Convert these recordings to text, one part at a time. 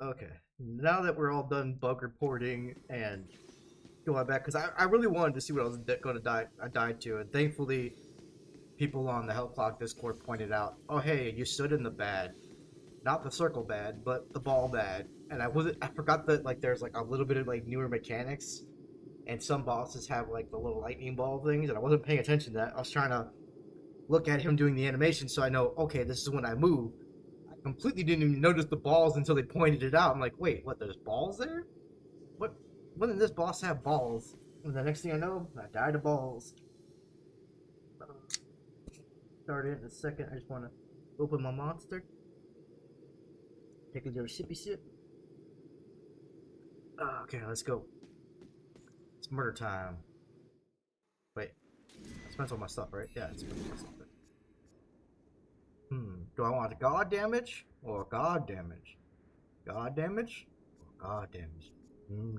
Okay. Now that we're all done bug reporting and going back, because I really wanted to see what I was going to die. I died to, and thankfully, people on the hellclock Discord pointed out, "Oh, hey, you stood in the bad, not the circle bad, but the ball bad." And I forgot that like there's like a little bit of like newer mechanics, and some bosses have like the little lightning ball things, and I wasn't paying attention to that. I was trying to look at him doing the animation, so I know, okay, this is when I move. I completely didn't even notice the balls until they pointed it out. I'm like, wait, what? There's balls there? What? When did this boss have balls? And the next thing I know, I died of balls. Start it in a second. I just want to open my monster. Take a little sippy sip. Okay, let's go. It's murder time. Wait, I spent all my stuff, right? Yeah, I spent all my stuff. Do I want god damage or god damage? God damage or god damage?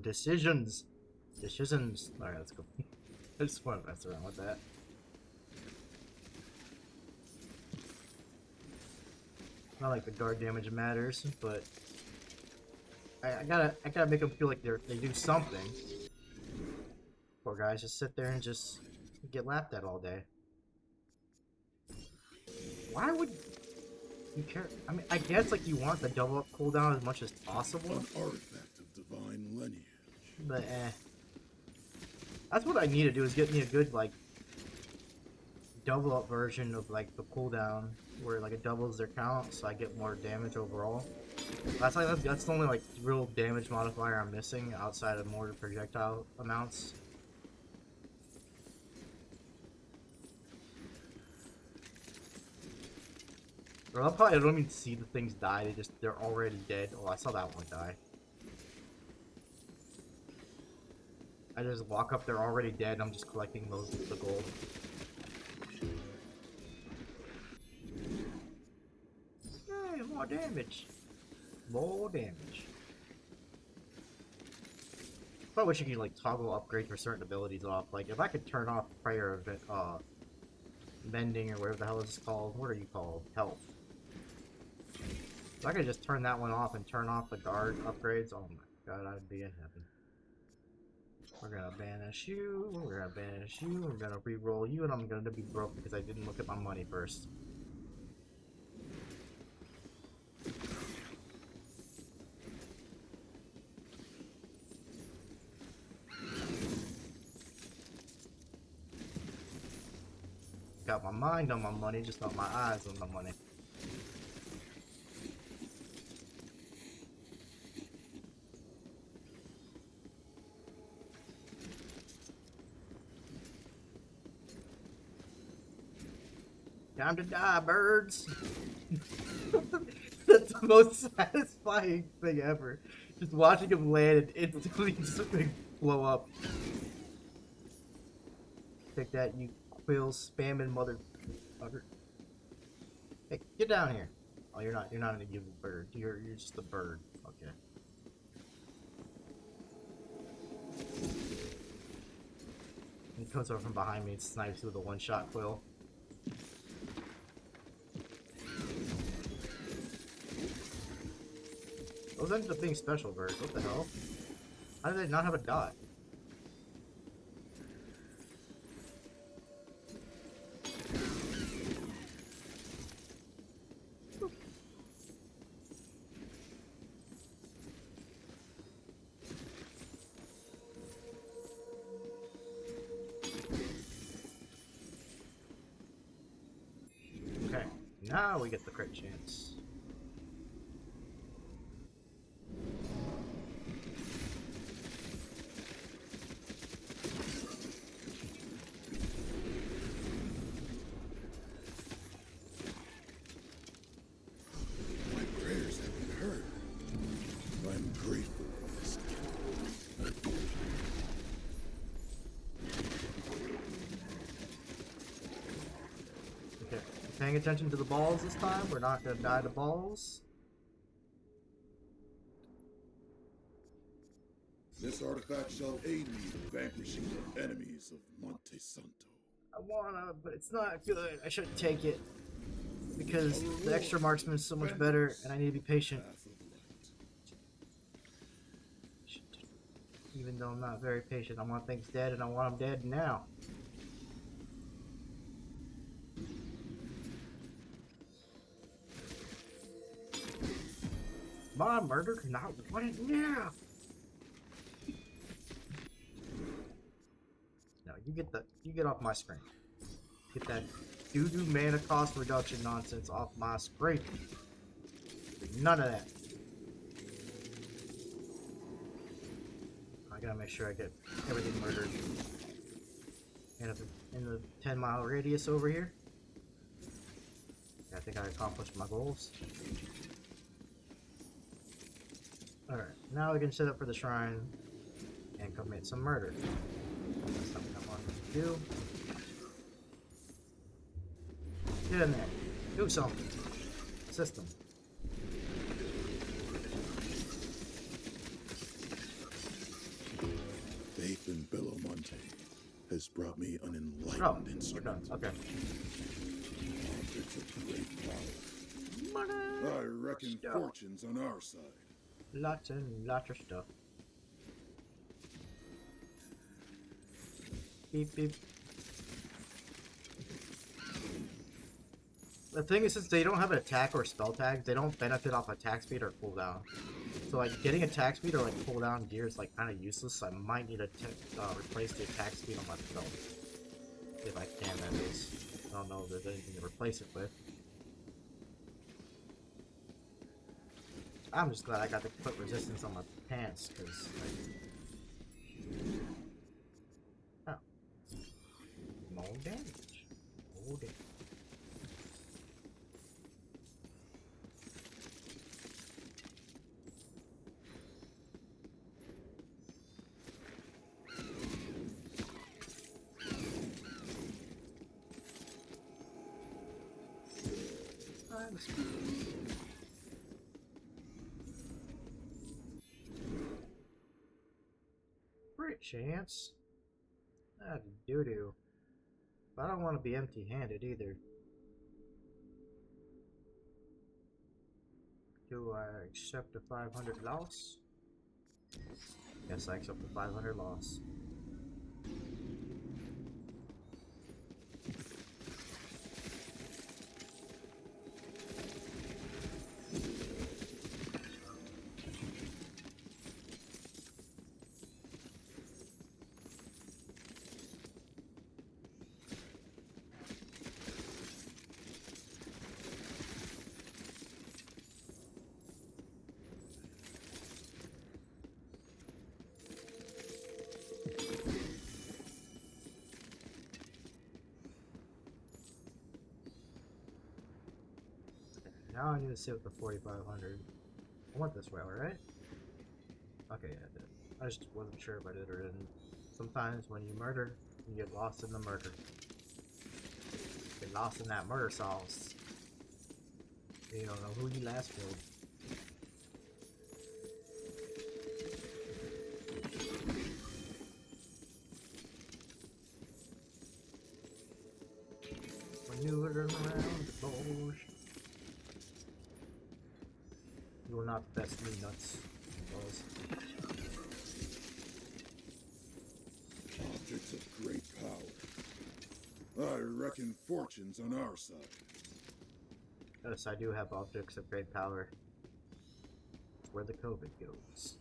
Decisions. Decisions. Alright, let's go. I just want to mess around with that. Not like the guard damage matters, but I gotta make them feel like they do something. Poor guys just sit there and just get laughed at all day. Why would you care? I mean, I guess like you want the double up cooldown as much as possible. An artifact of divine lineage. But that's what I need to do is get me a good like double up version of like the cooldown where like it doubles their count, so I get more damage overall. That's the only like real damage modifier I'm missing outside of more projectile amounts. Or I don't even see the things die. They're already dead. Oh, I saw that one die. I just walk up, they're already dead. I'm just collecting the gold. Hey, more damage. More damage. I wish you could like toggle upgrades for certain abilities off. Like if I could turn off prayer of mending or whatever the hell is called. What are you called? Health. If I could just turn that one off and turn off the guard upgrades, oh my god, I'd be in heaven. We're gonna banish you, we're gonna banish you, we're gonna re-roll you, and I'm gonna be broke because I didn't look at my money first. Got my mind on my money, just not my eyes on the money. Time to die, birds! That's the most satisfying thing ever. Just watching him land and instantly just blow up. Take that, you quill spamming motherfucker. Hey, get down here. Oh, you're not a given bird. You're just a bird. Okay. He comes over from behind me and snipes with a one-shot quill. Those ended up being special birds. What the hell? How did they not have a dot? Okay, now we get the crit chance. Paying attention to the balls this time. We're not gonna die to balls. This artifact shall aid me in vanquishing the enemies of Monte Santo. I wanna, but it's not good. I shouldn't take it because the extra marksman is so much better, and I need to be patient. Even though I'm not very patient, I want things dead and I want them dead now. My murder not want it now. No, you get off my screen. Get that doo-doo mana cost reduction nonsense off my screen. None of that. I gotta make sure I get everything murdered. And in the 10-mile radius over here. I think I accomplished my goals. Alright, now we can set up for the shrine and commit some murder. That's something I want to do. Get in there. Do something. System. Faith in Belomonte has brought me an Oh, enlightened we're instrument. done. Okay. Objects of great power. Money! I reckon Stuff. fortunes on our side. Lots and lots of stuff. Beep beep. The thing is, since they don't have an attack or spell tag, they don't benefit off attack speed or cooldown. So like getting attack speed or like cooldown gear is like kind of useless. So I might need to replace the attack speed on my belt if I can. That is, I don't know if there's anything to replace it with. I'm just glad I got to put resistance on my pants because. Like, oh, more damage. More damage. Great chance. That's doo-doo. But I don't want to be empty-handed either. Do I accept the 500 loss? Yes, I accept the 500 loss. Now I need to sit with the 4500. I went this way, right? Okay, yeah, I did. I just wasn't sure if I did or didn't. Sometimes when you murder, you get lost in the murder. Get lost in that murder sauce. You don't know who you last killed. Maneuvering around the bush. You are not the best me nuts. Objects of great power. I reckon fortunes on our side. Yes, I do have objects of great power. It's where the COVID goes.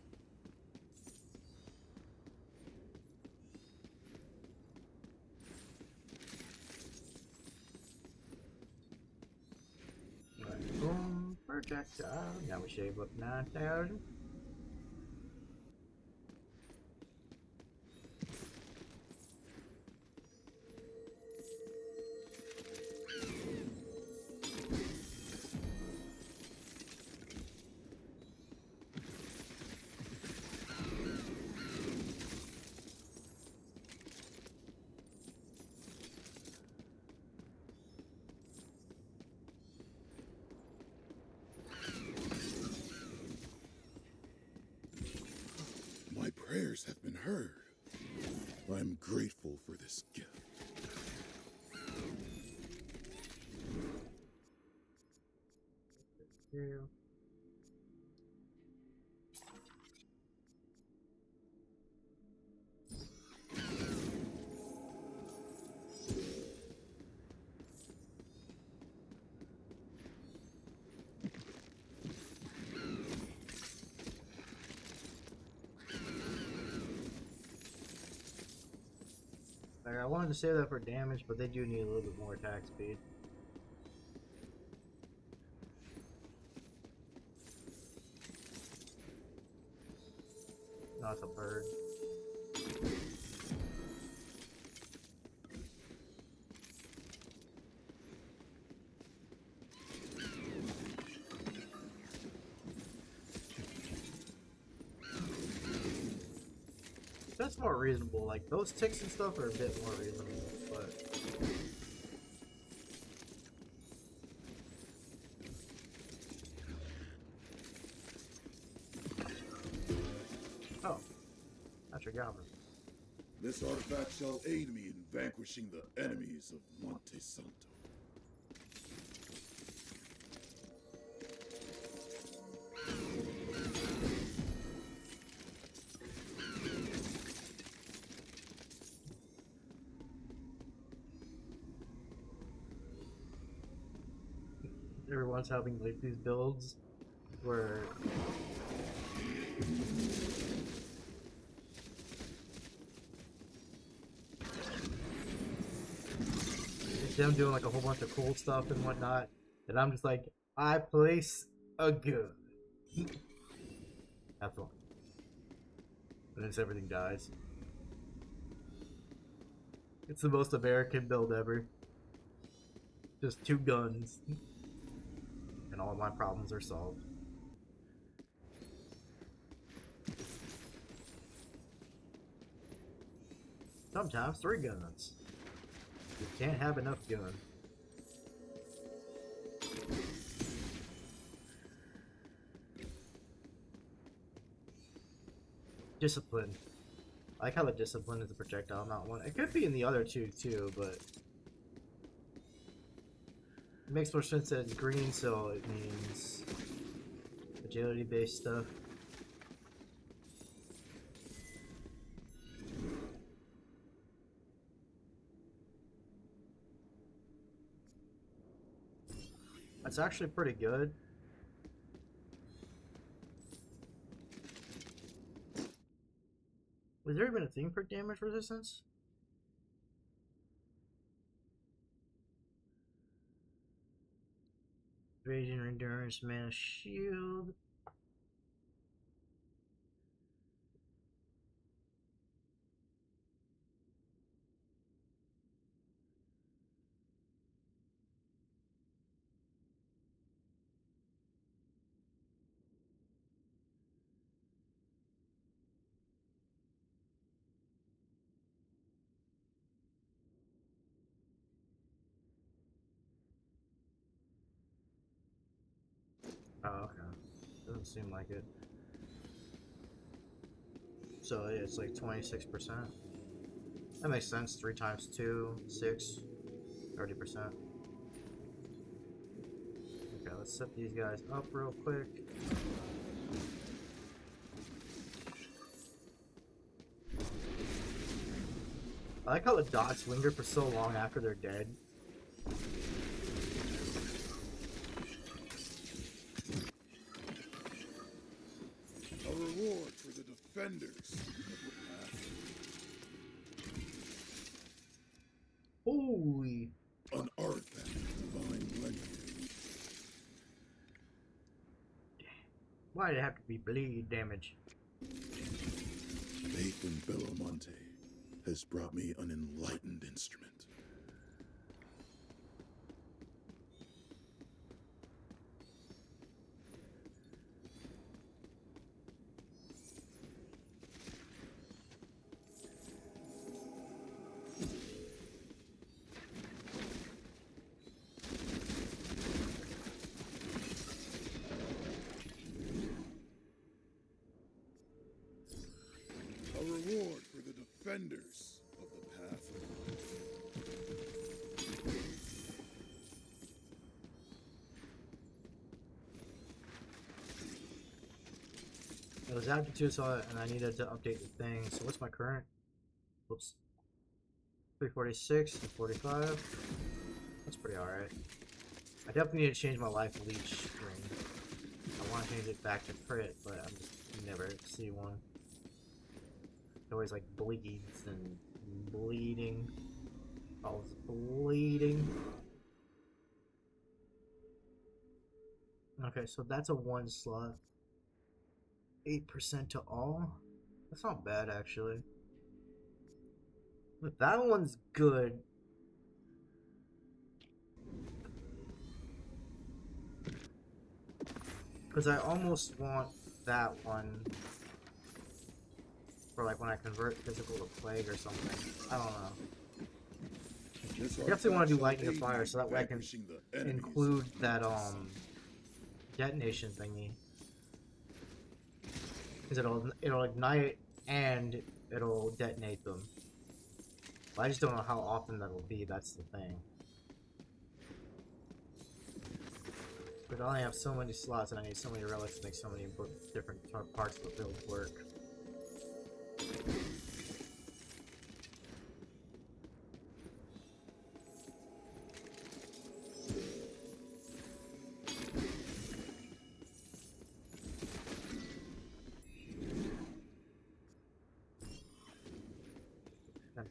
Right, boom, projectile. Now we shave up 9,000. My prayers have been heard. I'm grateful for this gift. Material. I wanted to save that for damage, but they do need a little bit more attack speed. No, it's a bird. That's more reasonable. Like, those ticks and stuff are a bit more reasonable, but... Oh. That's your goblin. This artifact shall aid me in vanquishing the enemies of Monte Santo. Everyone's having like these builds where it's them doing like a whole bunch of cool stuff and whatnot, and I'm just like, I place a gun. Have fun. And then everything dies. It's the most American build ever. Just 2 guns. And all of my problems are solved. Sometimes 3 guns. You can't have enough gun. Discipline. I like how the discipline is a projectile, not one. It could be in the other 2 too, but it makes more sense that it's green, so it means agility based stuff. That's actually pretty good. Was there even a thing for damage resistance? Evasion, endurance, mana, shield. Oh, okay. Doesn't seem like it. So yeah, it's like 26%. That makes sense. 3 times 2, 6, 30%. Okay, let's set these guys up real quick. I like how the dots linger for so long after they're dead. A reward for the defenders of the path. Holy! An artifact of divine blending. Why did it have to be bleed damage? Faith in Belomonte has brought me an enlightened instrument. A reward for the defenders of the path. It was aptitude, so and I needed to update the thing. So what's my current? Whoops. 346 and 45. That's pretty alright. I definitely need to change my life leech ring. I want to change it back to crit, but I'm just never see one. It always like bleeds and bleeding. I was bleeding. Okay, so that's a 1 slot. 8% to all? That's not bad, actually. But that one's good. Because I almost want that one for like when I convert physical to plague or something. I don't know. I definitely want to do lightning to fire so that way I can include that detonation thingy. Because it'll ignite and it'll detonate them. But I just don't know how often that'll be, that's the thing. But I only have so many slots and I need so many relics to make so many different parts of the build work.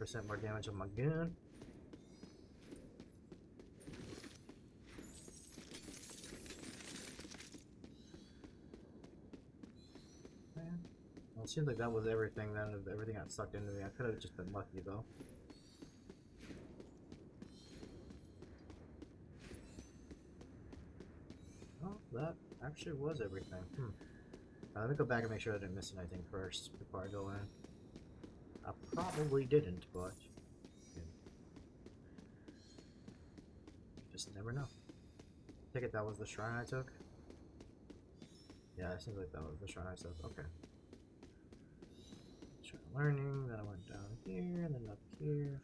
% more damage on my gun. Well, it seems like that was everything then. Everything got sucked into me. I could have just been lucky though. Oh, that actually was everything. Let me go back and make sure I didn't miss anything first before I go in. I probably didn't, but just never know. I take it that was the shrine I took? Yeah, it seems like that was the shrine I took. Okay. Shrine learning, then I went down here, and then up here.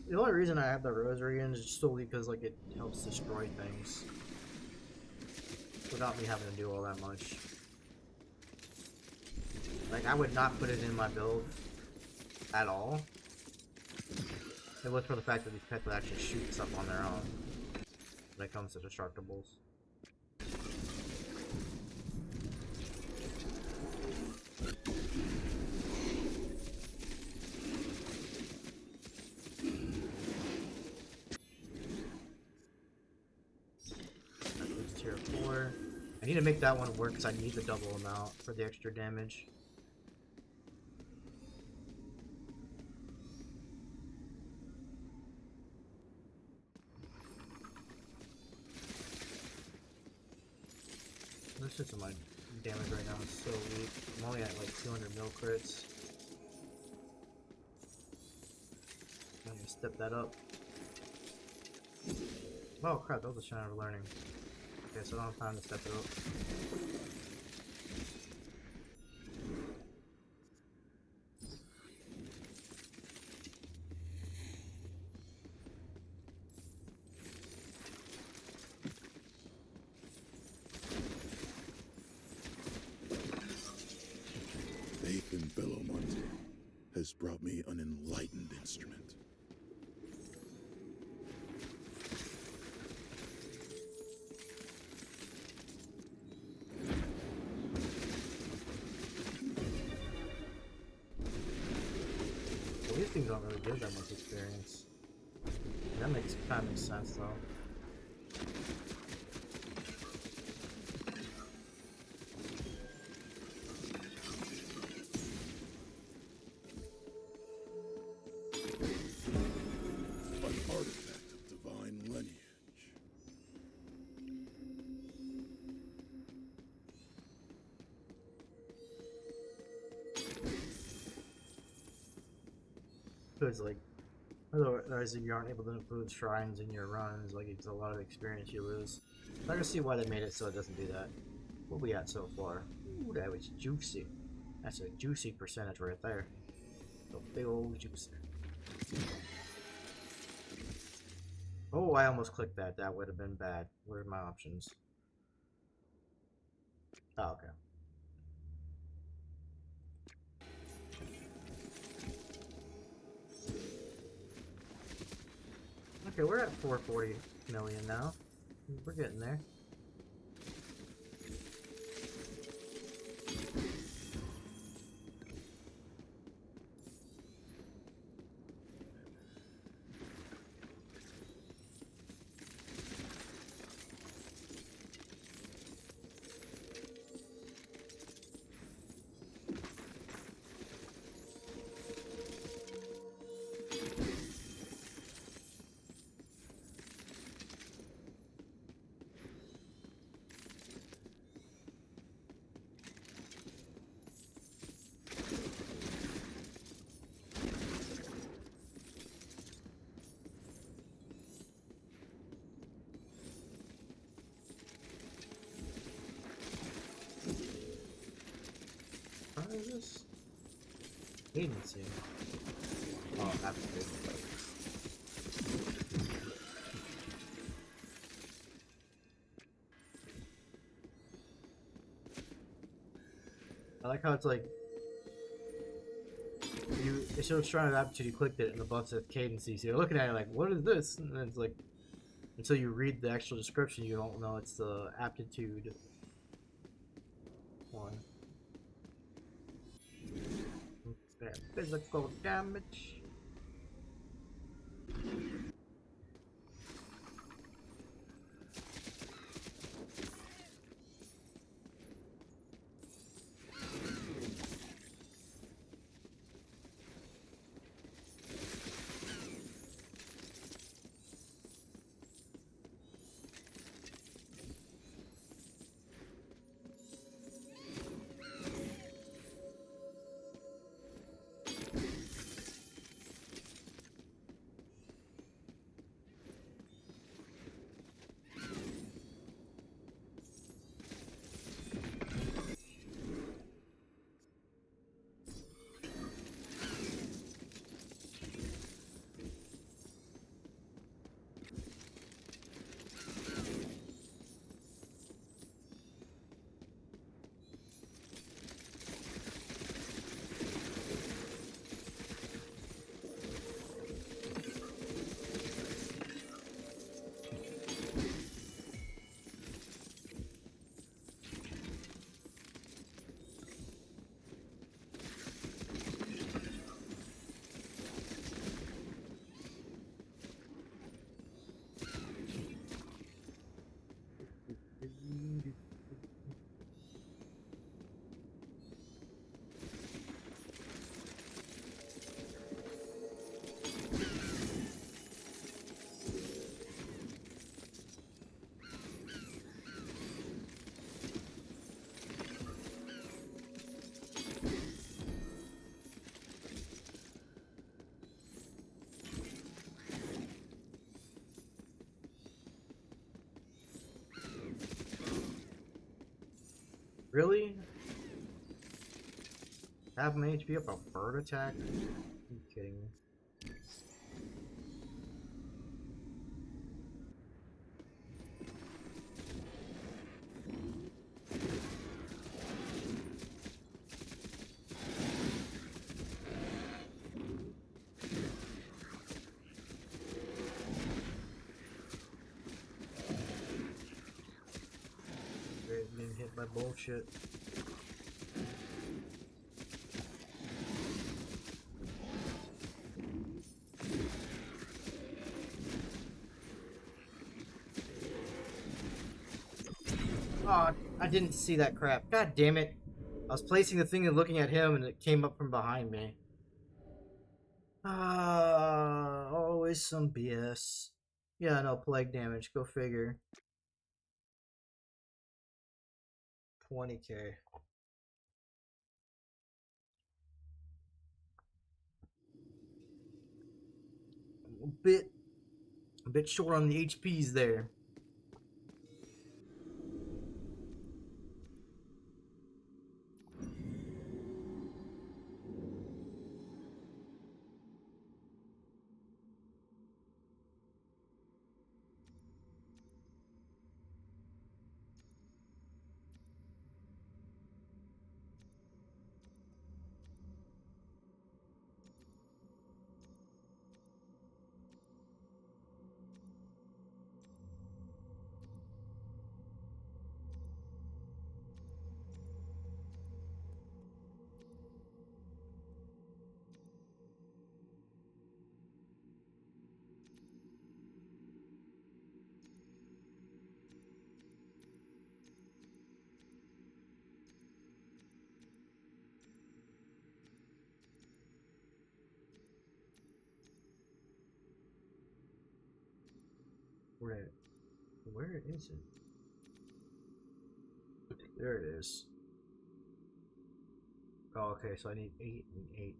The only reason I have the rosary in is solely because like it helps destroy things without me having to do all that much. Like I would not put it in my build at all. It was for the fact that these pets would actually shoot stuff on their own when it comes to destructibles. Tier 4. I need to make that one work because I need the double amount for the extra damage. This is my damage right now is so weak. I'm only at like 200 mil crits. I'm gonna step that up. Oh crap, that was a Shrine of Learning. Okay, so I don't have time to step it up. Faith in Belomonte has brought me an enlightened instrument. Well, these things don't really give that much experience. That makes kind of makes sense though. An artifact of divine lineage. Because like, otherwise you aren't able to include shrines in your runs. Like it's a lot of experience you lose. So I can see why they made it so it doesn't do that. What we at so far? Ooh, that was juicy. That's a juicy percentage right there. A big old juicer. Oh, I almost clicked that. That would have been bad. What are my options? Oh, okay. Okay, we're at 440 million now. We're getting there. How is this? Agency. Oh, absolutely. I like how it's like it shows Shrine of Aptitude, you clicked it and the buff says cadency. So you're looking at it like, what is this? And then it's like until you read the actual description you don't know it's the aptitude one. Okay, physical damage. Really? Half an HP up a bird attack? Are you kidding me? Being hit by bullshit. Oh, I didn't see that crap. God damn it. I was placing the thing and looking at him and it came up from behind me. Ah, always some BS. Yeah, no, plague damage. Go figure. 20k. A bit short on the HPs there. Where is it? There it is. Oh, okay, so I need 8 and 8.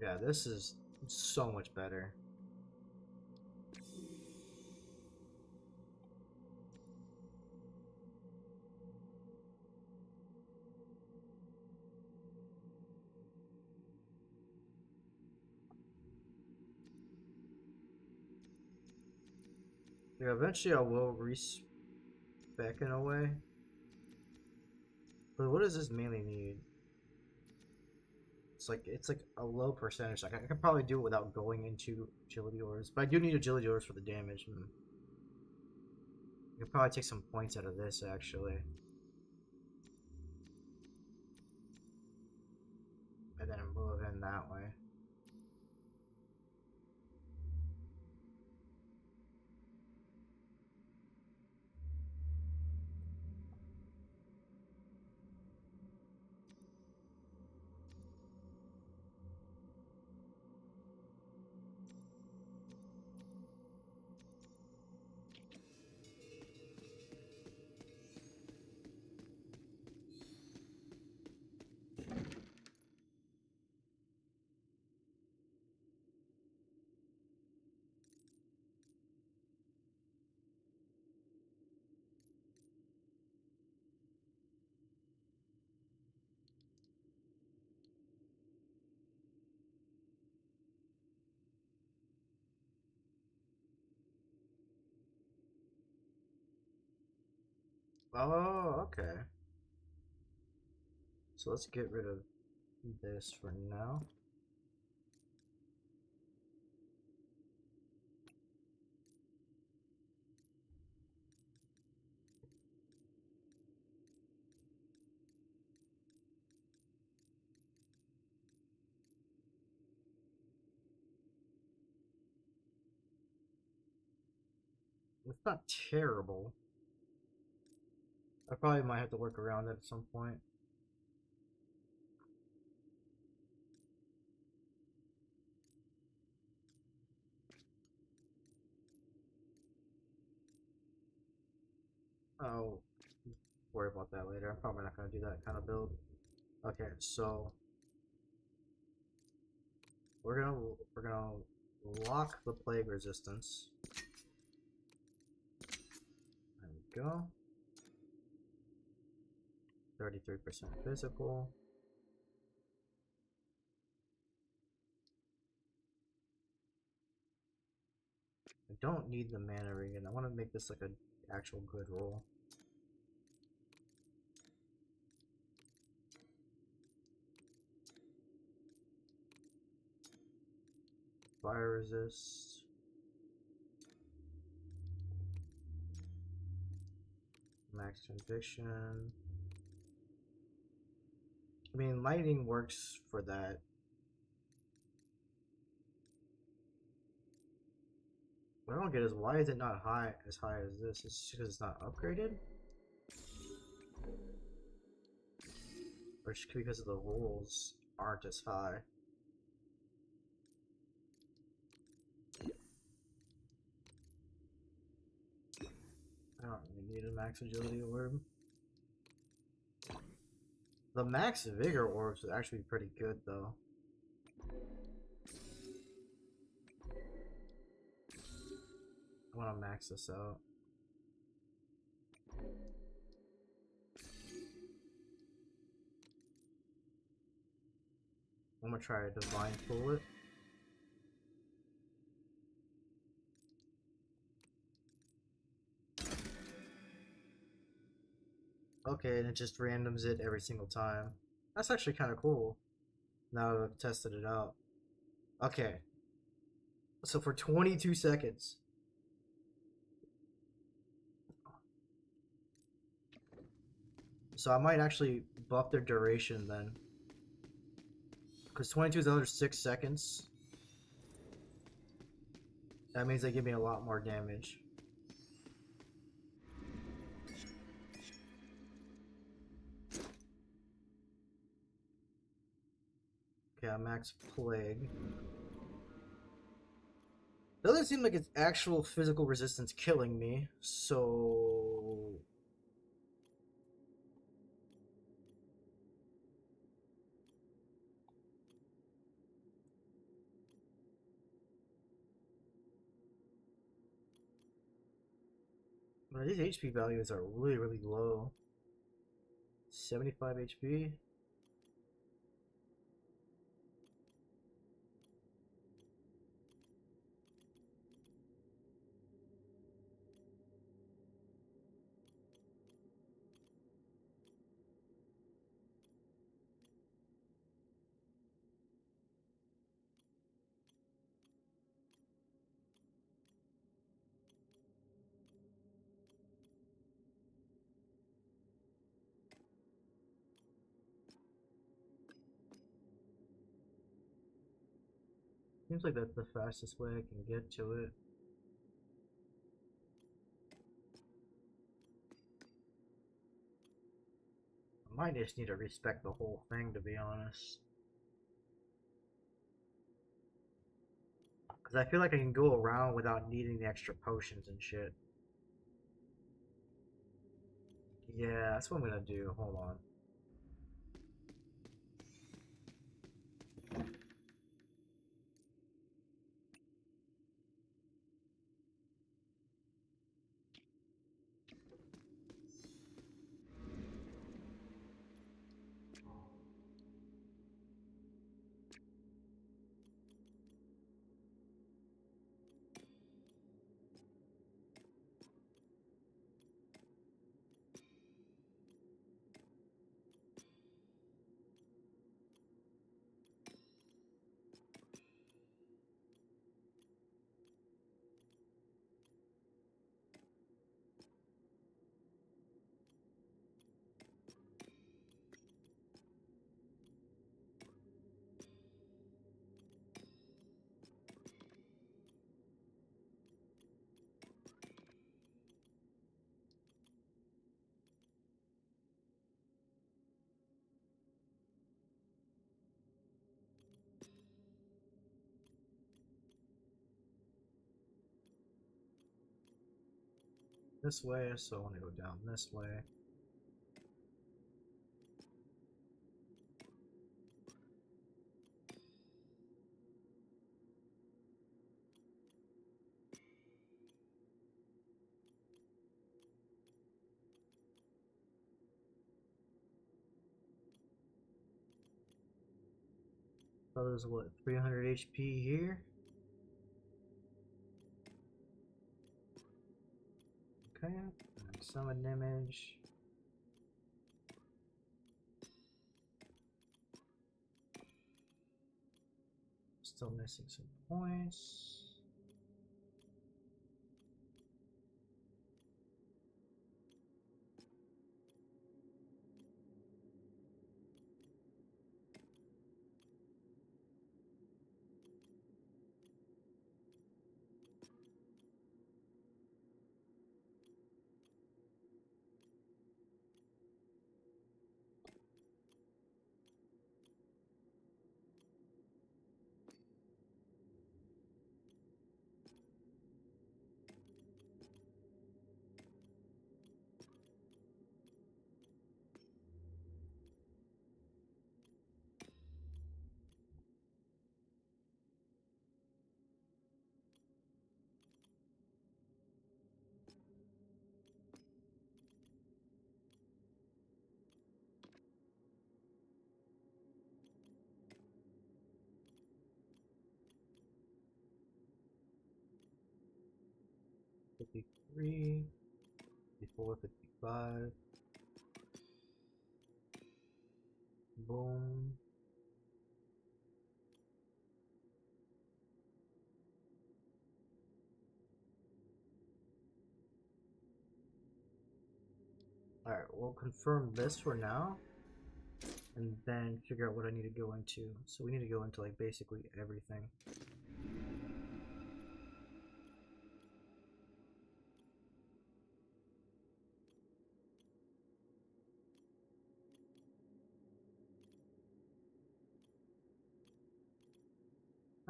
Yeah, this is so much better. Yeah, eventually I will respec in a way. But what does this mainly need? It's like a low percentage. Like I could probably do it without going into agility ores, but I do need agility ores for the damage. I could probably take some points out of this actually, and then move in that way. Oh, okay. So let's get rid of this for now. It's not terrible. I probably might have to work around it at some point. Oh, worry about that later. I'm probably not gonna do that kind of build. Okay, so we're gonna lock the plague resistance. There we go. 33% physical. I don't need the mana ring, and I want to make this like an actual good roll. Fire resist. Max conviction. I mean, lightning works for that. What I don't get is why is it not as high as this? It's because it's not upgraded? Or just because of the rolls aren't as high? I don't really need a max agility orb. The max vigor orbs would actually be pretty good though. I want to max this out. I'm gonna try to divine pull it. Okay, and it just randoms it every single time. That's actually kind of cool. Now that I've tested it out. Okay. So for 22 seconds. So I might actually buff their duration then. Because 22 is another 6 seconds. That means they give me a lot more damage. Okay, I max plague. Doesn't seem like it's actual physical resistance killing me, so... But these HP values are really, really low. 75 HP. Seems like that's the fastest way I can get to it. I might just need to respec the whole thing, to be honest. Because I feel like I can go around without needing the extra potions and shit. Yeah, that's what I'm gonna do. Hold on. This way, so I want to go down this way. So there's what, 300 HP here? Okay, summon image. Still missing some points. $53, $54, $55. Boom. Alright, we'll confirm this for now. And then figure out what I need to go into. So we need to go into like basically everything.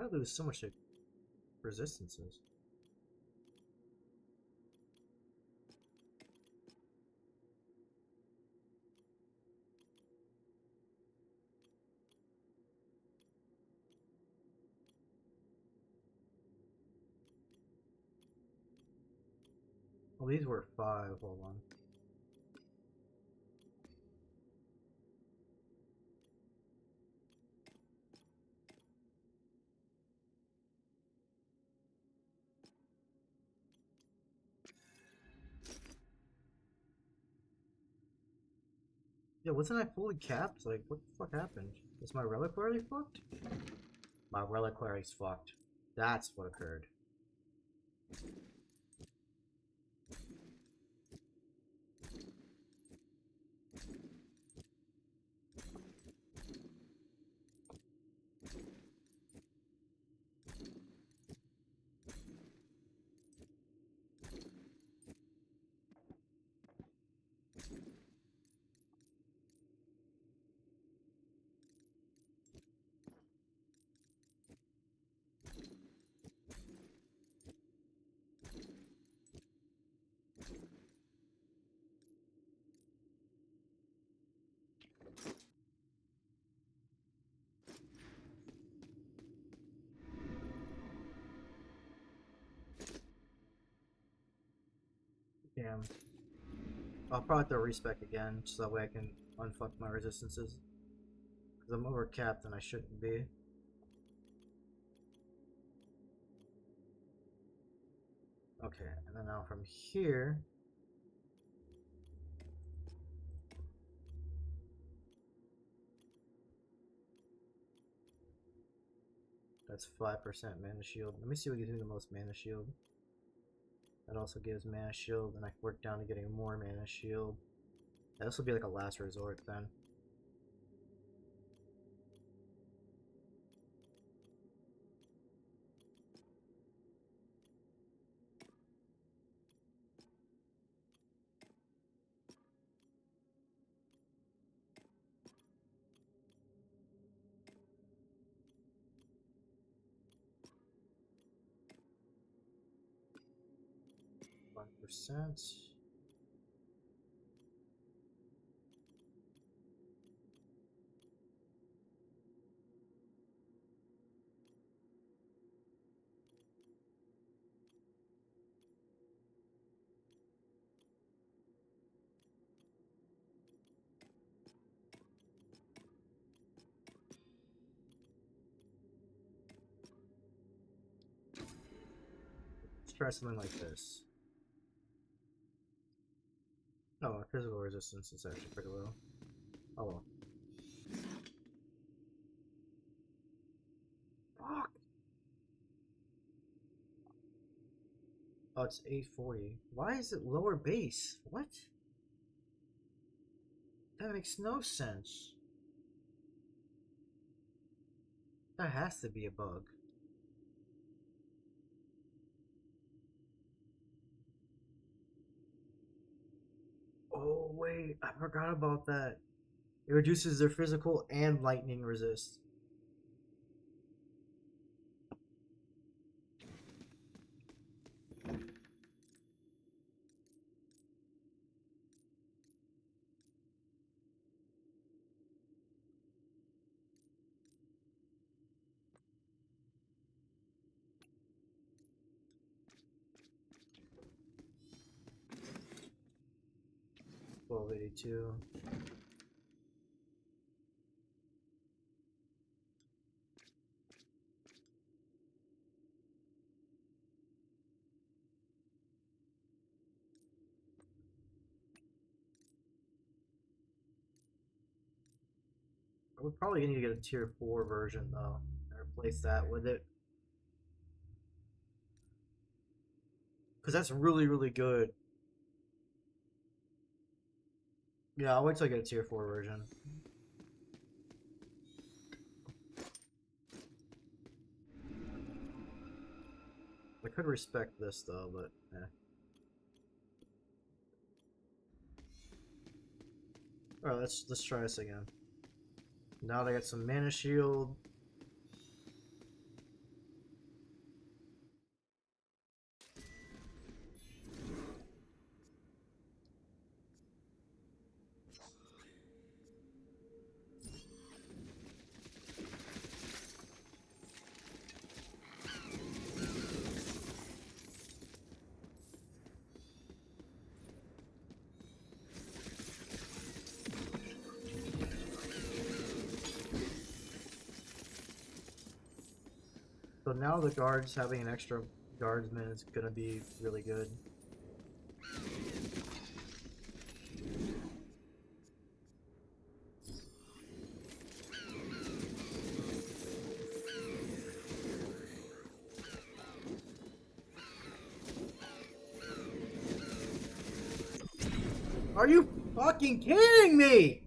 I lose so much resistances. Well, these were 5. Hold on. Yeah, wasn't I fully capped? Like, what the fuck happened? Is my reliquary fucked? My reliquary's fucked. That's what occurred. Damn. I'll probably have to respec again, so that way I can unfuck my resistances. Because I'm over capped and I shouldn't be. Okay, and then now from here... That's 5% mana shield. Let me see what gives me the most mana shield. That also gives mana shield, and I can work down to getting more mana shield. Yeah, this will be like a last resort then. %. Let's try something like this. Oh, physical resistance is actually pretty low. Oh well. Fuck! Oh, it's 840. Why is it lower base? What? That makes no sense. That has to be a bug. Oh wait, I forgot about that. It reduces their physical and lightning resist. $1282. We're probably gonna need to get a tier 4 version though, and replace that with it. Because that's really, really good. Yeah, I'll wait till I get a tier 4 version. I could respect this though, but eh. Alright, let's try this again. Now that I got some mana shield. So now the guards having an extra guardsman is gonna be really good. Are you fucking kidding me?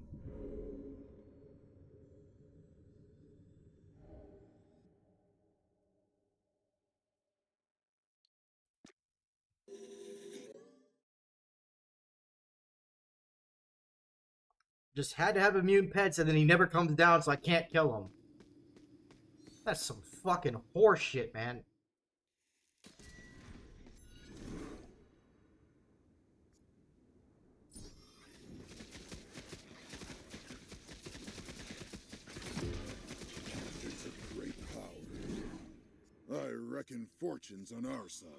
Just had to have immune pets and then he never comes down so I can't kill him. That's some fucking horse shit, man. It's a great power. I reckon fortune's on our side.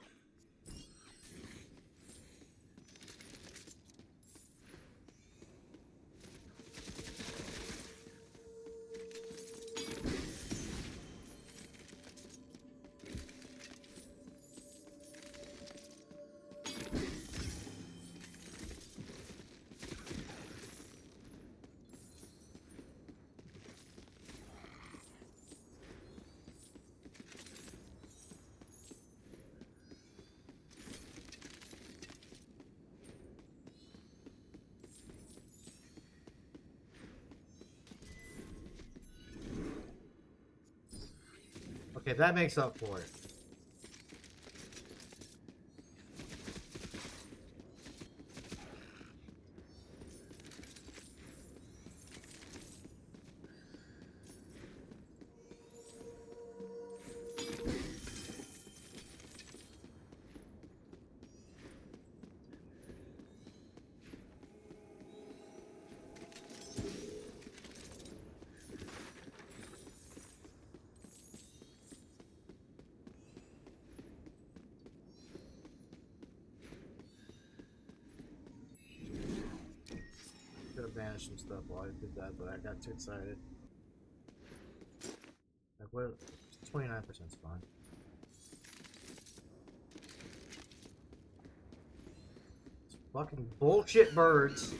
Okay, that makes up for it. Could have banished some stuff while I did that, but I got too excited. Like, what? 29% is fine. It's fucking bullshit birds.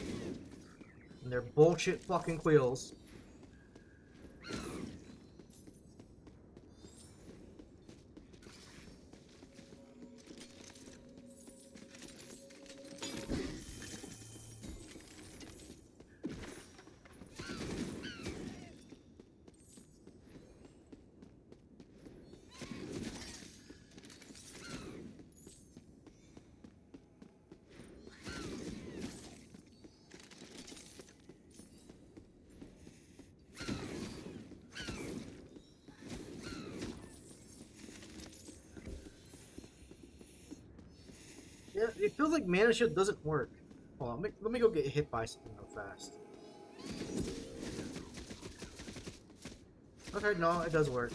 And their bullshit fucking quills. Yeah, it feels like mana shield doesn't work. Hold on, let me go get hit by something real fast. Okay, no, it does work.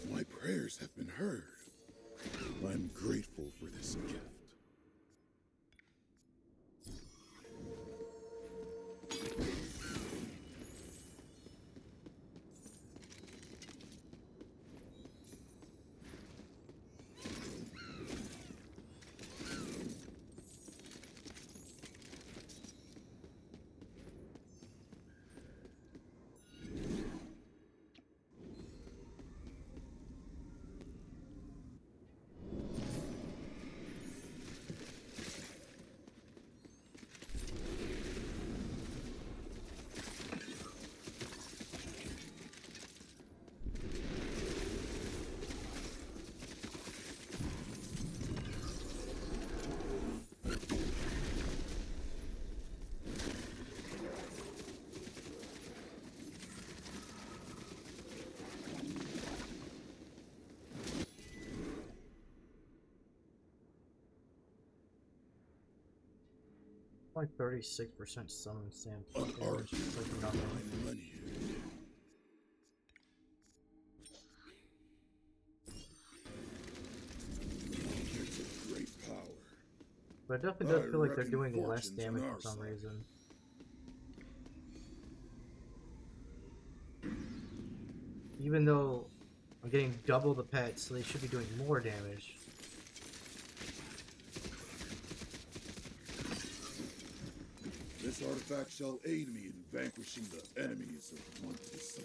My prayers have been heard. I'm grateful for this gift. Like 36% summon stamp An damage. It's like nothing. money. It's a great power. But it definitely does feel like they're reckon doing less fortune's on damage our for some side. reason. Even though I'm getting double the pets, so they should be doing more damage. This artifact shall aid me in vanquishing the enemies of Montesson.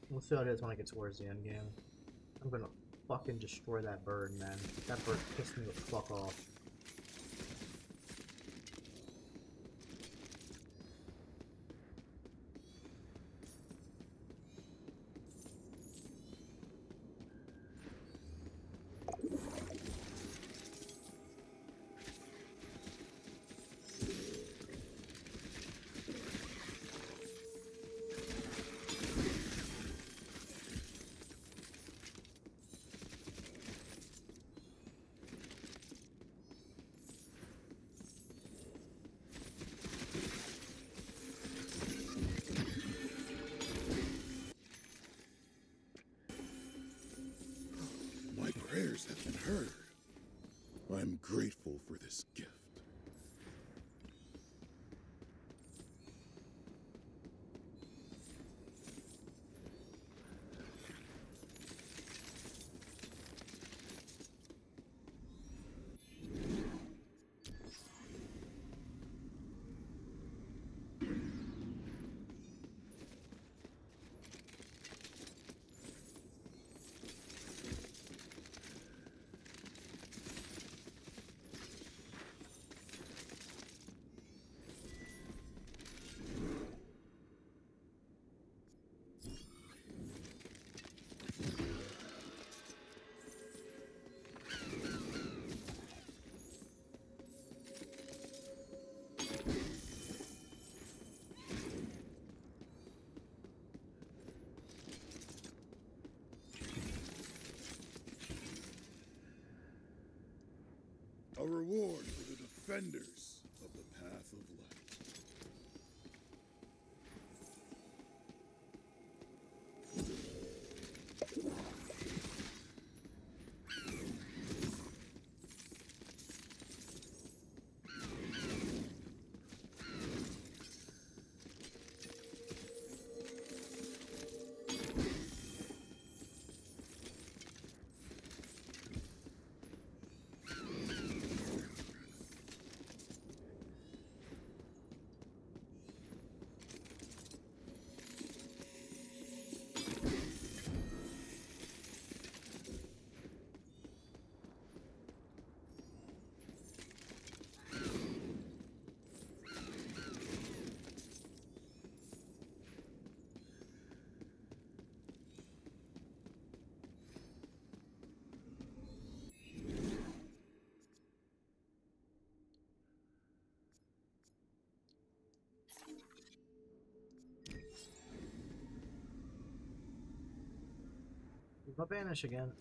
We'll see how it is when I get towards the end game. I'm gonna fucking destroy that bird, man. That bird pissed me the fuck off. My prayers have been heard. I'm grateful for this gift. A reward for the defenders of the path of light. I'll vanish again.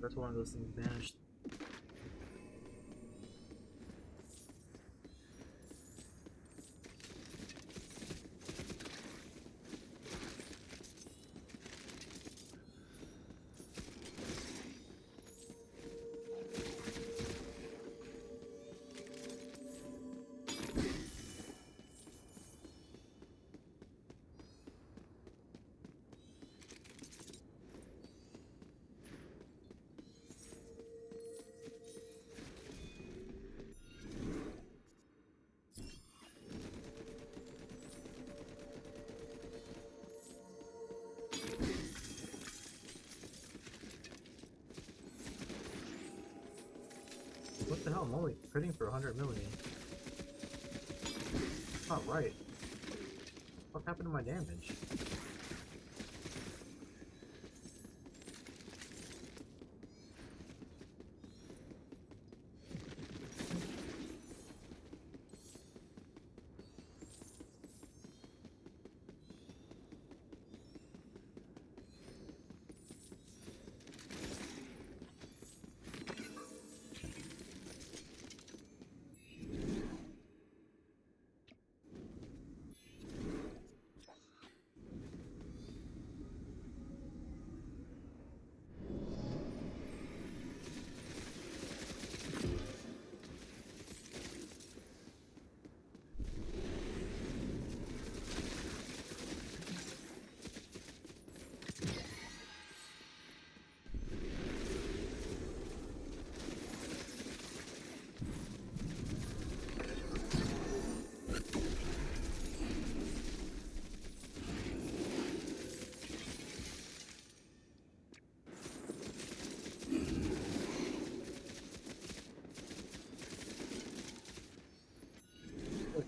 That's one of those things vanished. What the hell? I'm only critting for 100 million. Not right. What happened to my damage?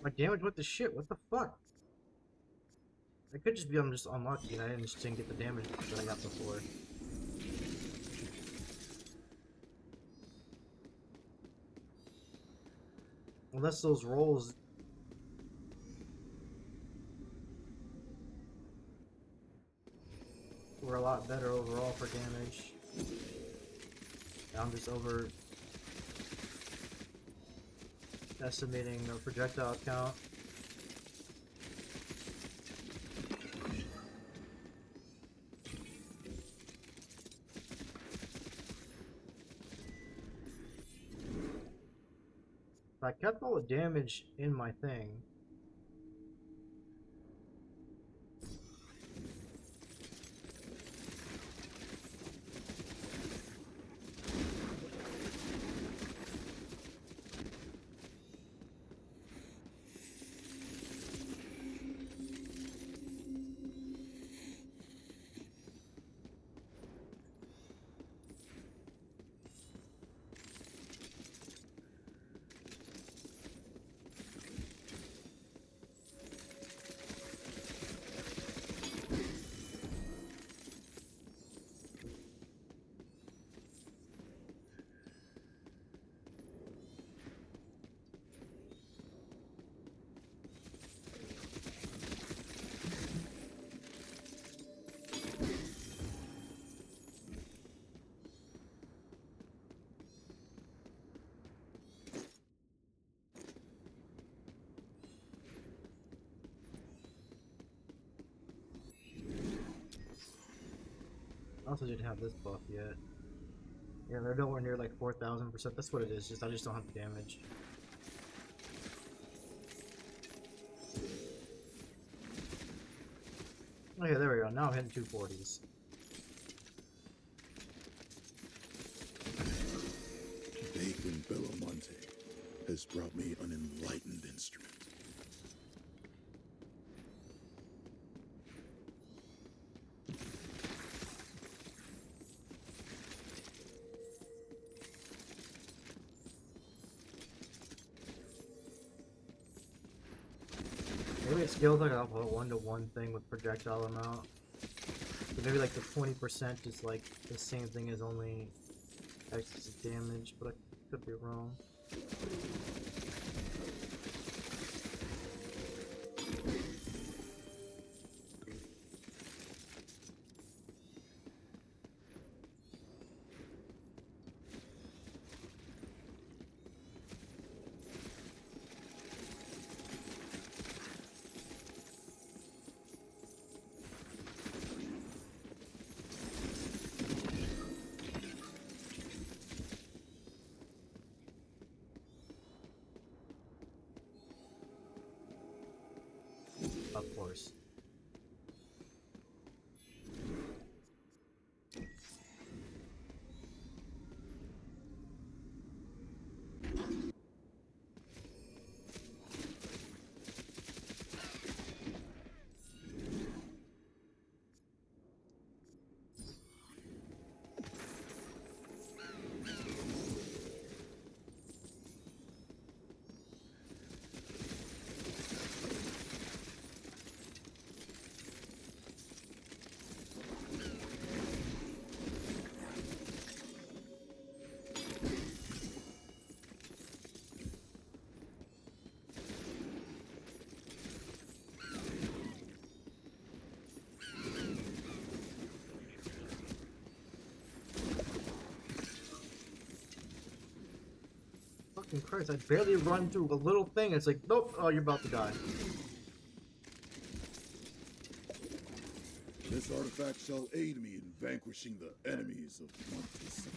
My damage went to shit. What the fuck? It could just be I'm just unlucky and I didn't get the damage that I got before. Unless those rolls were a lot better overall for damage. I'm just estimating the projectile count. If I kept all the damage in my thing, I also didn't have this buff yet. Yeah, they're nowhere near like 4,000%. That's what it is. I just don't have the damage. Okay, there we go. Now I'm hitting 240s. Nathan Bellamonte has brought me an enlightened instrument. Maybe it scales like a 1-to-1 thing with projectile amount. So maybe like the 20% is like the same thing as only X damage, but I could be wrong. Fucking Christ, I barely run through a little thing. It's like, nope, oh, you're about to die. This artifact shall aid me in vanquishing the enemies of Montes.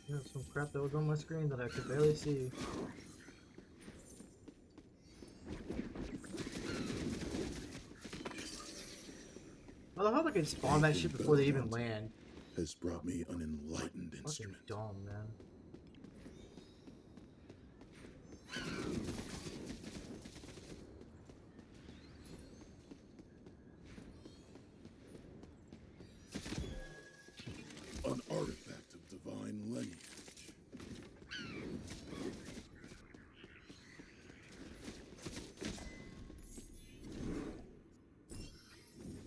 There's some crap that was on my screen that I could barely see. I love how they can spawn that shit before they even land. Has brought me an enlightened Fucking instrument. dumb, man. An artifact of divine lineage.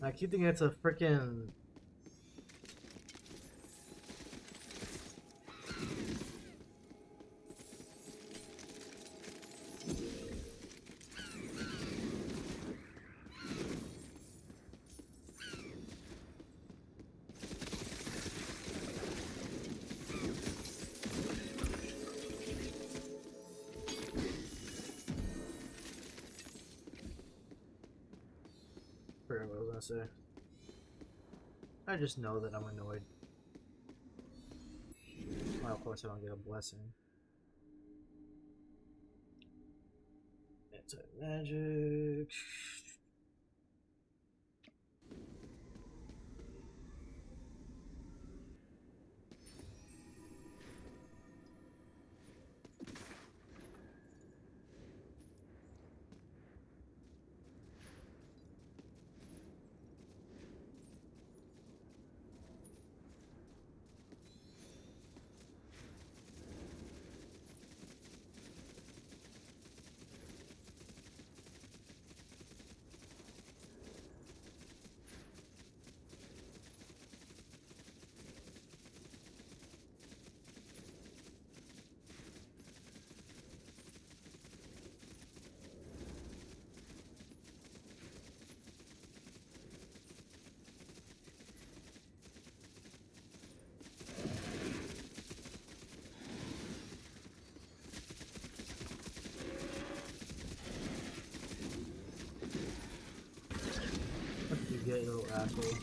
I keep thinking it's a freaking. I forgot what I was gonna say. I just know that I'm annoyed. Well, of course I don't get a blessing. Anti-magic. What did you get, you little asshole?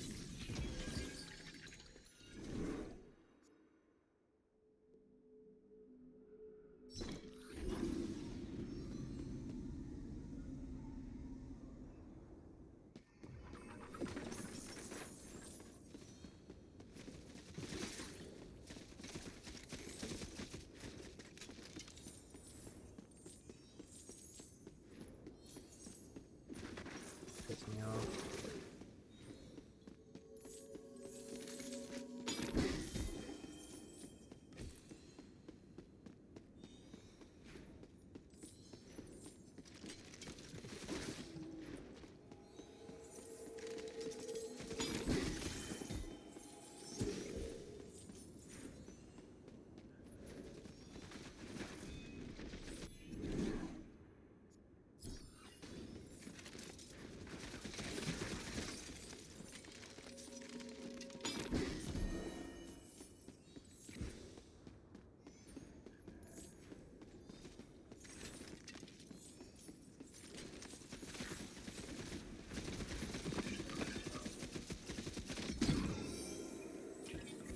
Piss me off.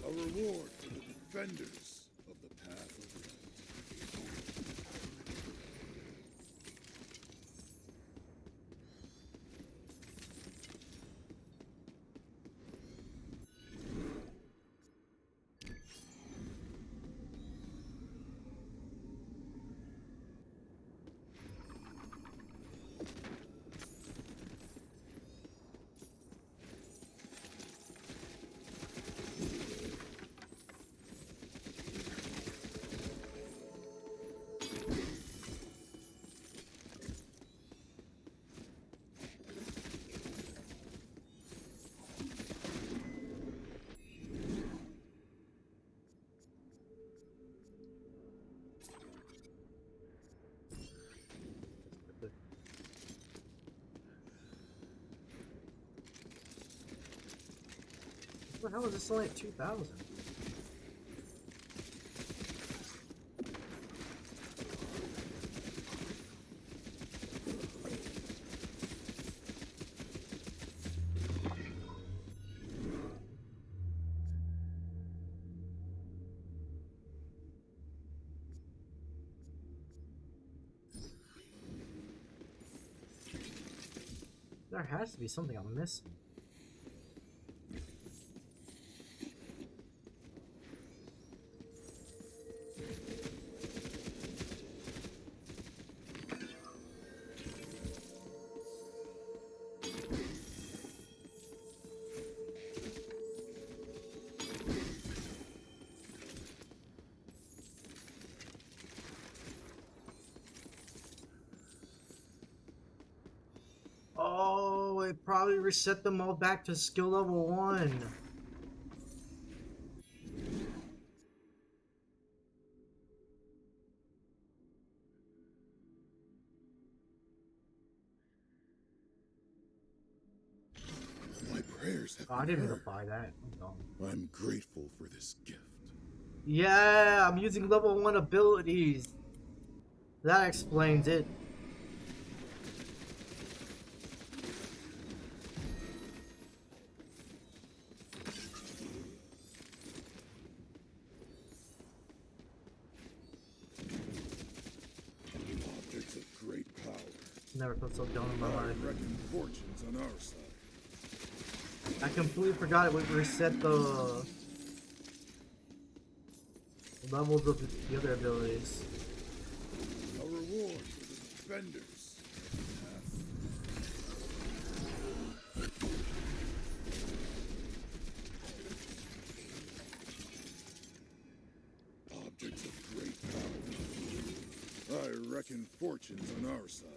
A reward for the defenders of the path of light. the hell is this only at 2,000? There has to be something I'm missing. Oh, it probably reset them all back to skill level 1. My prayers have Oh, I been didn't mean heard. to buy that. I'm dumb. I'm grateful for this gift. Yeah, I'm using level 1 abilities. That explains it. Objects of great power. Never felt so dumb in my I life. reckon fortunes on our side. I completely forgot it would reset the levels of the other abilities. A reward for the defenders. Objects of great power. I reckon fortunes on our side.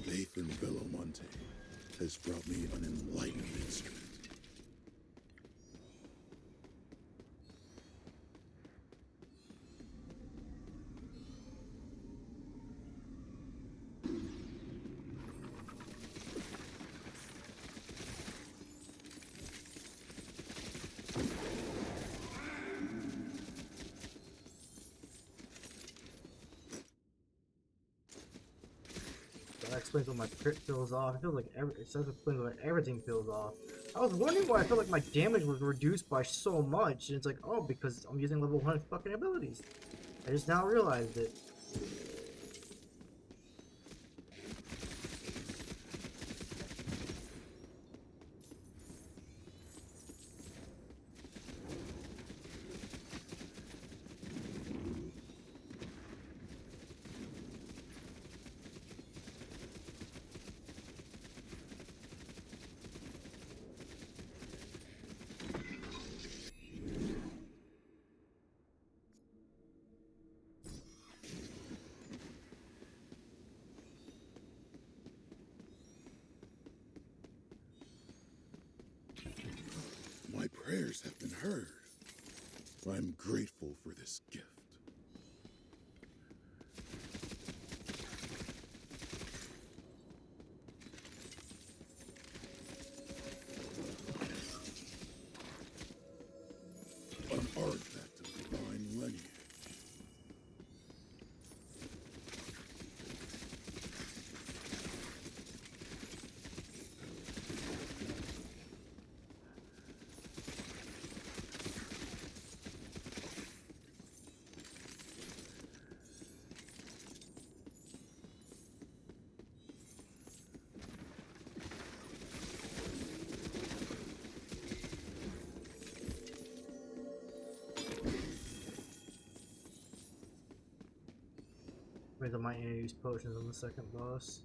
Faith in Belomonte has brought me an enlightened instrument. That explains why my crit feels off. It feels like it says explains why everything feels off. I was wondering why I felt like my damage was reduced by so much, and it's like, oh, because I'm using level 1 fucking abilities. I just now realized it. My prayers have been heard. I'm grateful for this gift. An artifact of divine lineage. Maybe I might need to use potions on the second boss.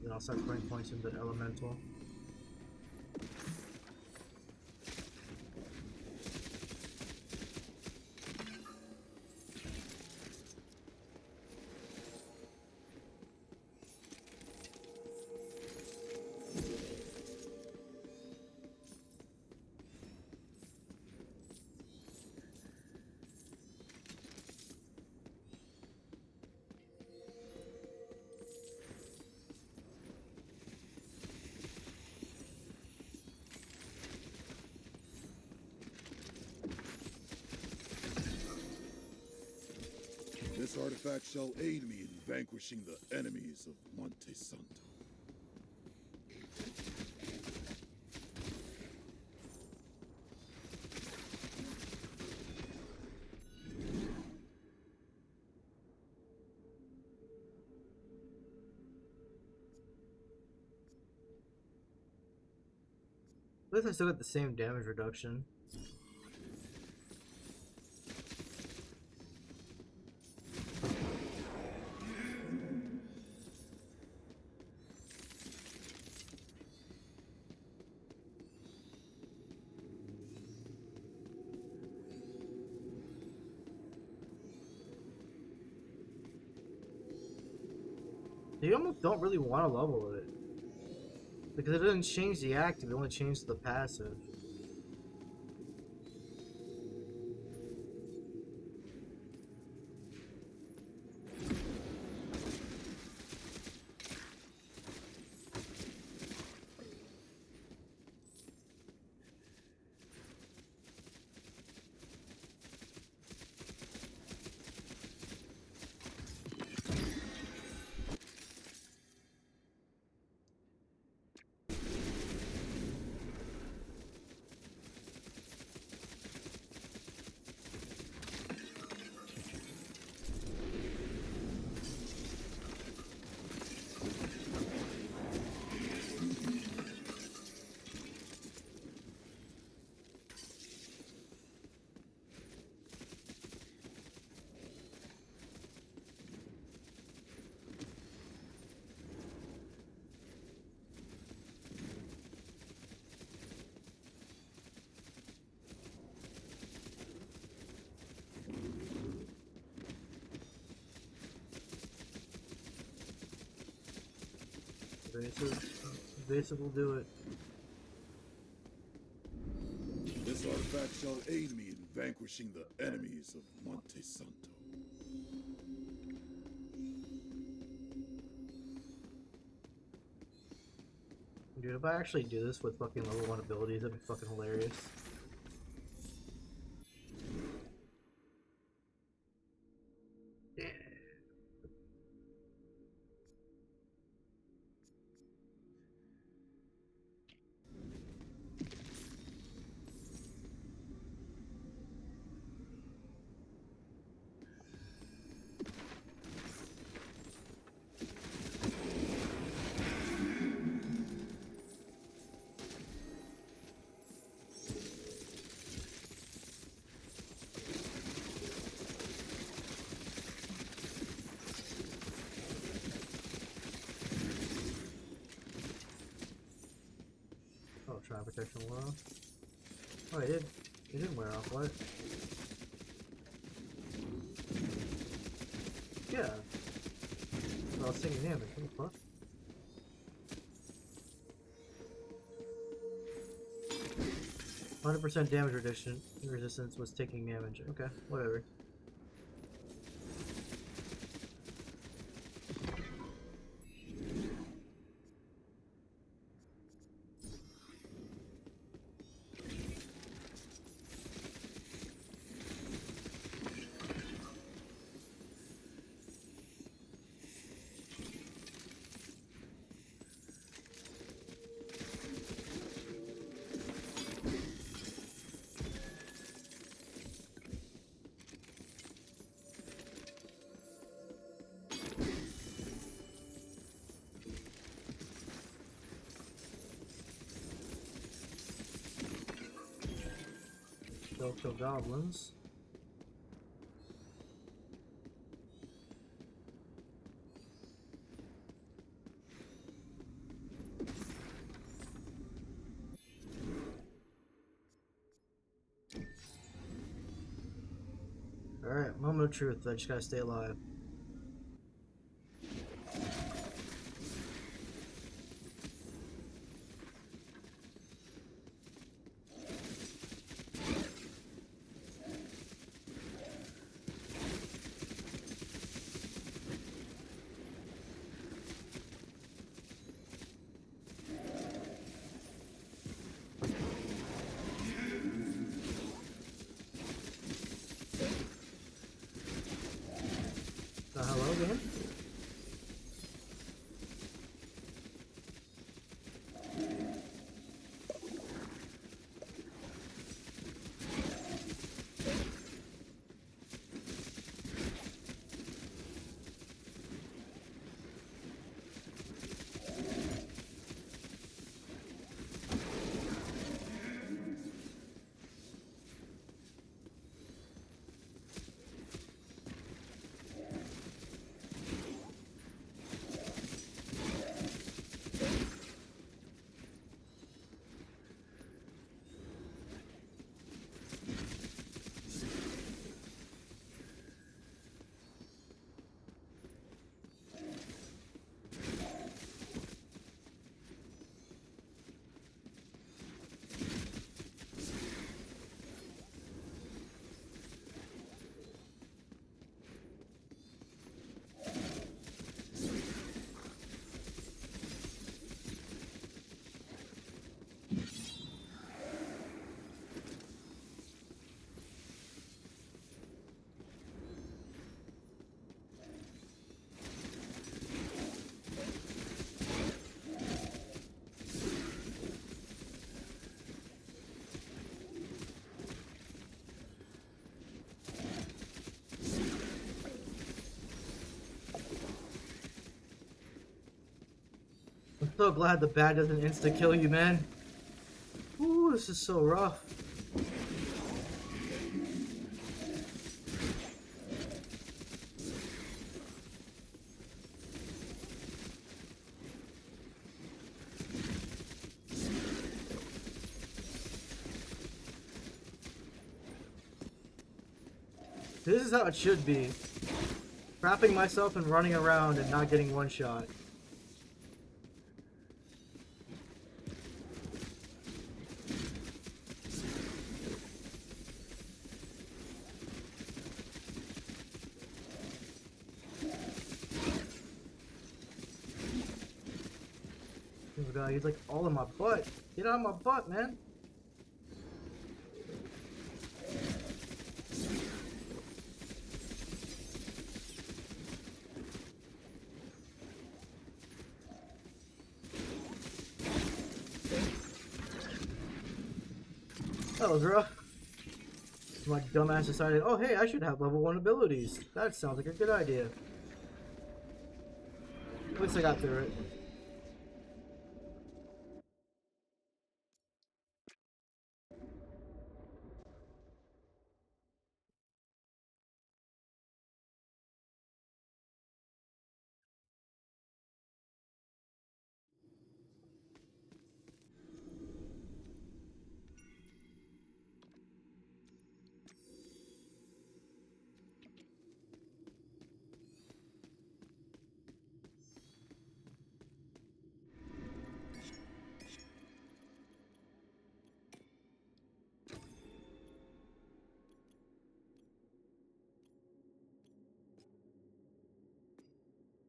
Then I'll start putting points into elemental. This artifact shall aid me in vanquishing the enemies of Monte Santo. At least I still got the same damage reduction. You almost don't really want to level it. Because it doesn't change the active, it only changes the passive. Evasive will do it. This artifact shall aid me in vanquishing the enemies of Monte Santo. Dude, if I actually do this with fucking level 1 abilities, that'd be fucking hilarious. Yeah. Oh, try protection wore off. Oh, it did. It didn't wear off. What? Yeah. Well, I was taking damage. What the fuck? 100% damage reduction resistance was taking damage. Okay, whatever. Still kill goblins. Alright, moment of truth. I just gotta stay alive. again? I'm so glad the bat doesn't insta-kill you, man. Ooh, this is so rough. This is how it should be. Trapping myself and running around and not getting one shot. This guy, he's like all in my butt. Get out of my butt, man. That was rough. My dumbass decided, oh hey, I should have level 1 abilities. That sounds like a good idea. At least I got through it.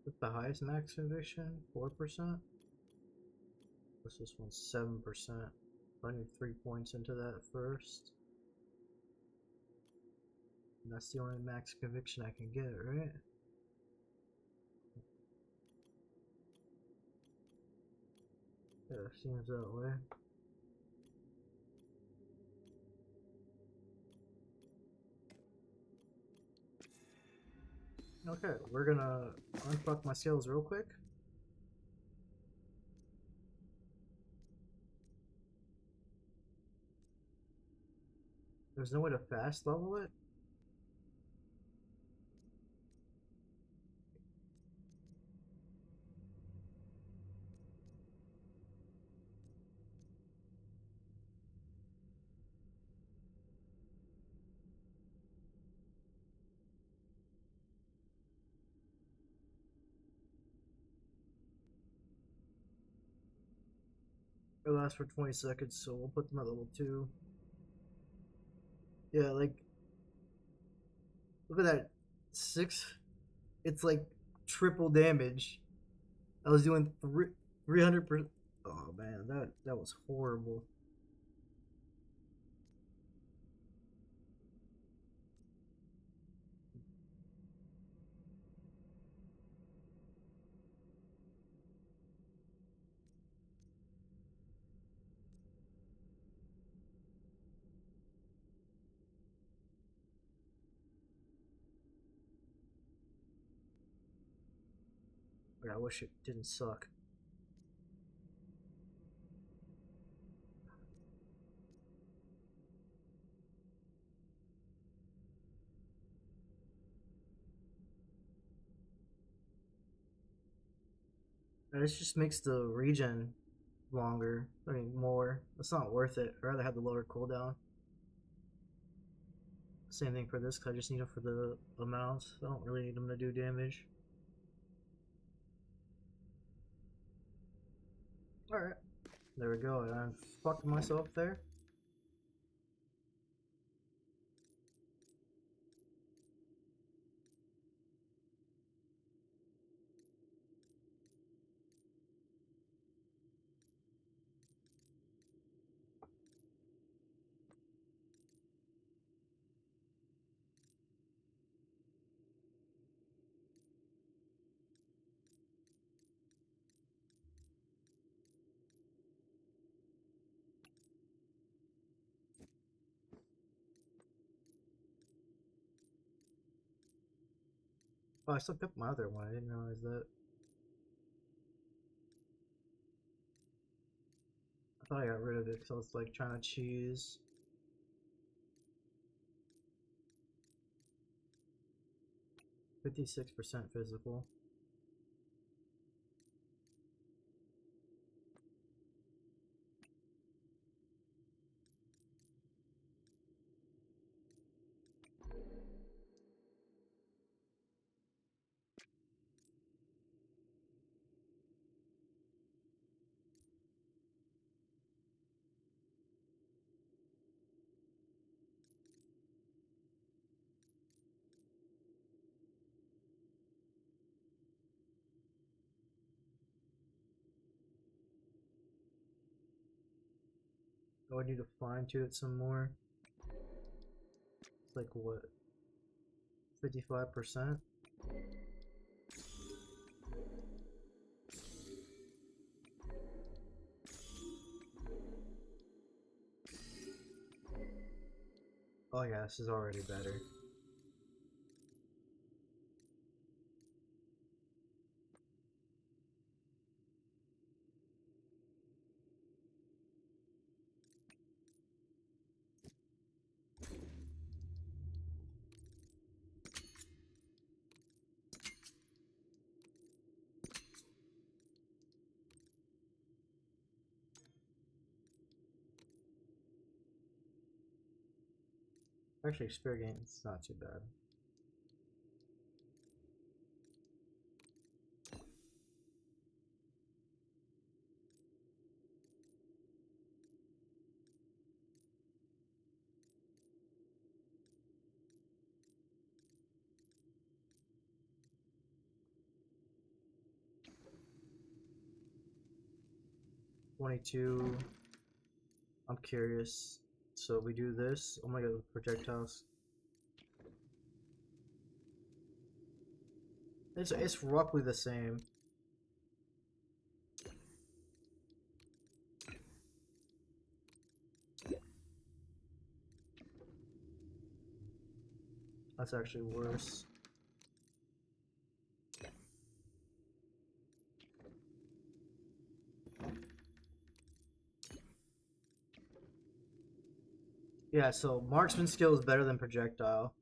What's the highest max conviction? 4%? This one's 7%. I need 3 points into that first. And that's the only max conviction I can get, right? Yeah, seems that way. Okay, we're gonna unfuck my skills real quick. There's no way to fast level it? It lasts for 20 seconds, so we'll put them at level 2. Yeah, like, look at that. 6. It's like triple damage. I was doing 300%. Oh man, that was horrible. Yeah, I wish it didn't suck. This just makes the regen longer. I mean, more. It's not worth it. I'd rather have the lower cooldown. Same thing for this, because I just need it for the amounts. I don't really need them to do damage. Alright. There we go. I fucked myself there. Oh, I still kept my other one. I didn't realize that. I thought I got rid of it because I was like trying to cheese. %56 physical. Oh, I need to fine tune it some more. It's like what? 55%? Oh yeah, this is already better. Actually, Spirit Game, it's not too bad. $22. I'm curious. So we do this. Oh my god, projectiles. It's roughly the same. That's actually worse. Yeah, so marksman skill is better than projectile.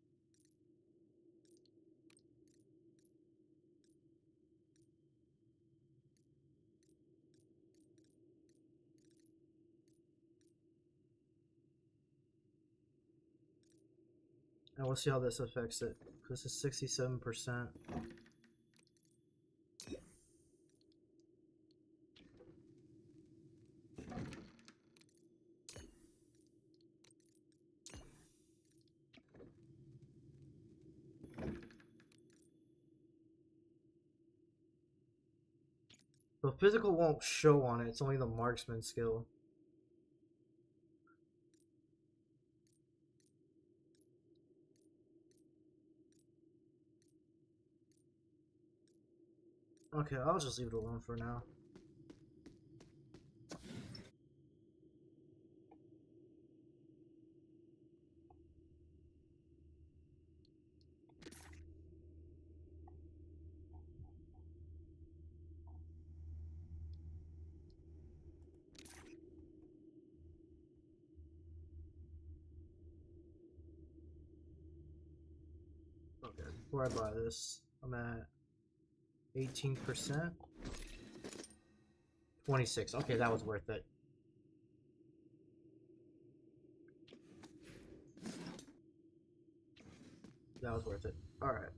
And we'll see how this affects it. This is 67%. So physical won't show on it, it's only the marksman skill. Okay, I'll just leave it alone for now. Okay, before I buy this, I'm at 18%. 26. Okay, that was worth it. That was worth it. Alright.